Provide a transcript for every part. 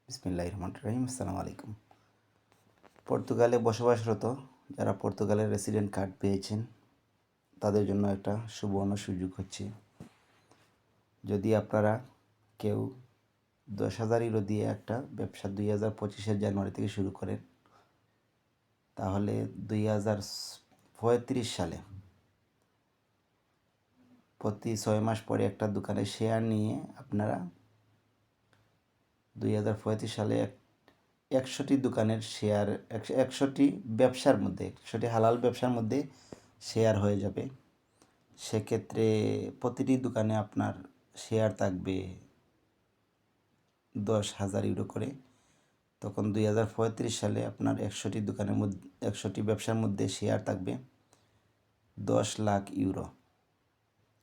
বিসমিল্লাহির রহমানির রহিম। আসসালামু আলাইকুম। পর্তুগালে বসবাসরত যারা পর্তুগালের রেসিডেন্ট কার্ড পেয়েছেন তাদের জন্য একটা সুবর্ণ সুযোগ হচ্ছে, যদি আপনারা কেউ 10,000 ইউরো দিয়ে একটা ব্যবসা 2025 জানুয়ারি থেকে শুরু করেন, তাহলে 2035 সালে প্রতি 6 মাস পরে একটা দোকানে শেয়ার নিয়ে আপনারা 2035 সালে 100টি দোকানের শেয়ার 100টি ব্যবসার মধ্যে 100টি হালাল ব্যবসার মধ্যে শেয়ার হয়ে যাবে। সেক্ষেত্রে প্রতিটি দোকানে আপনার শেয়ার থাকবে 10,000 ইউরো করে। তখন 2035 সালে আপনার 100টি দোকানের মধ্যে 100টি ব্যবসার মধ্যে শেয়ার থাকবে 10 লাখ ইউরো।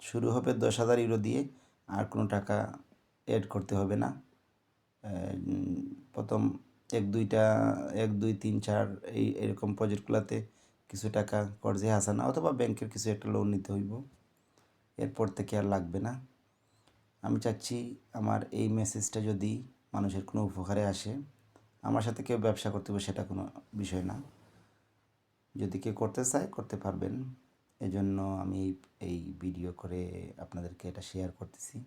শুরু হবে 10,000 ইউরো দিয়ে, আর কোনো টাকা অ্যাড করতে হবে না। প্রথম 1, 2, 3, 4 এরকম প্রজেক্টগুলোতে কিছু টাকা কর্জে হাসানা অথবা ব্যাংকের কিছু একটা লোন নিতে হইব, এরপর থেকে আর লাগবে না। আমি চাচ্ছি আমার এই মেসেজটা যদি মানুষের কোনো উপকারে আসে, আমার সাথে কেউ ব্যবসা করতে হবে সেটা কোনো বিষয় না, যদি কেউ করতে চায় করতে পারবেন। এজন্য আমি এই ভিডিও করে আপনাদেরকে এটা শেয়ার করতেছি।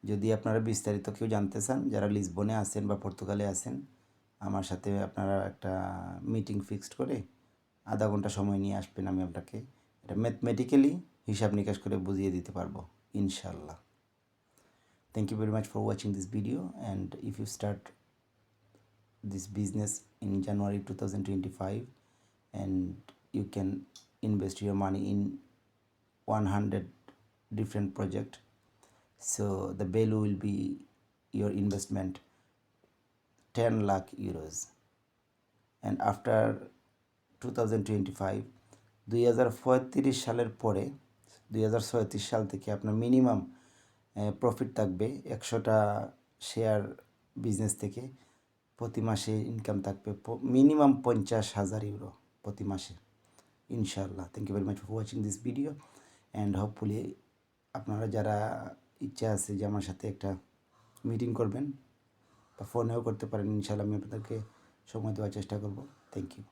যদি আপনারা বিস্তারিত কেউ জানতে চান, যারা লিসবনে আছেন বা পর্তুগালে আছেন, আমার সাথে আপনারা একটা মিটিং ফিক্সড করে আধা ঘন্টা সময় নিয়ে আসবেন, আমি আপনাকে এটা ম্যাথমেটিক্যালি হিসাব নিকাশ করে বুঝিয়ে দিতে পারবো ইনশাল্লাহ। Thank you very much for watching this video, and if you start this business in January 2025 and you can invest your money in 100 different projects, so the value will be your investment 10 lakh euros, and after 2025 2035 সালের পরে 2036 সাল থেকে আপনার minimum profit থাকবে 100টা share business থেকে প্রতি মাসে income থাকবে মিনিমাম 50,000 ইউরো প্রতি মাসে ইনশাআল্লাহ। Thank you very much for watching this video, and hopefully আপনারা যারা ইচ্ছা আছে যে আমার সাথে একটা মিটিং করবেন বা ফোনেও করতে পারেন, ইনশাআল্লাহ আমি আপনাদেরকে সময় দেওয়ার চেষ্টা করব। Thank you.